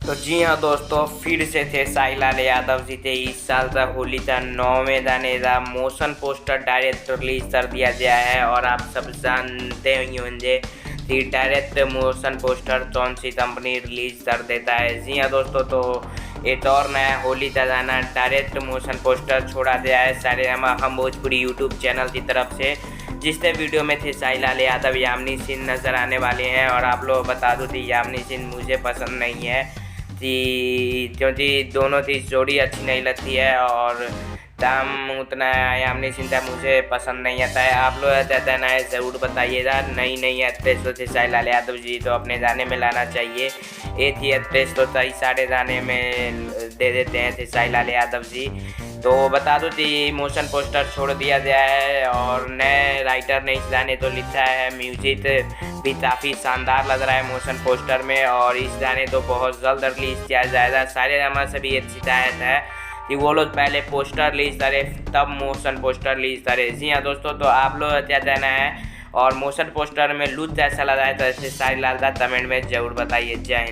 तो जी हाँ दोस्तों, फिर से थे साईलाल यादव जी थे इस साल का होली का 9वें गाने का मोशन पोस्टर डायरेक्ट रिलीज कर दिया गया है। और आप सब जानते ही होंगे कि डायरेक्ट मोशन पोस्टर कौन सी कंपनी रिलीज कर देता है। जी हाँ दोस्तों, तो एक और नया होली का गाना डायरेक्ट मोशन पोस्टर छोड़ा गया है सारे हम भोजपुरी यूट्यूब चैनल की तरफ से, जिससे वीडियो में थे साईलाल यादव, यामिनी सिंह नज़र आने वाले हैं। और आप लोग बता दूँ कि यामिनी सिंह मुझे पसंद नहीं है क्योंकि दोनों की जोड़ी अच्छी नहीं लगती है और दाम उतना यामिनी सिंह का मुझे पसंद नहीं आता है। आप लोग ज़्यादा नए ज़रूर बताइएगा। नई नई एक्ट्रेस तो थे साईलाल यादव जी, तो अपने गाने में लाना चाहिए। एक ही एक्ट्रेस तो कई सारे गाने में दे देते हैं थे साईलाल यादव जी। तो बता दो कि मोशन पोस्टर छोड़ दिया गया है और नए राइटर ने इस गाने को लिखा है। म्यूजिक भी काफ़ी शानदार लग रहा है मोशन पोस्टर में, और इस गाने को बहुत जल्द रिलीज़ किया जाएगा। सारे ड्रामा से भी एक शिकायत है कि वो लोग पहले पोस्टर रिलीज करे तब मोशन पोस्टर रिलीज करे। जी हाँ दोस्तों, तो आप लोग क्या कहना है और मोशन पोस्टर में लुक कैसा लगा है, तो ऐसे साईलाल का कमेंट में ज़रूर बताइए। जय हिंद।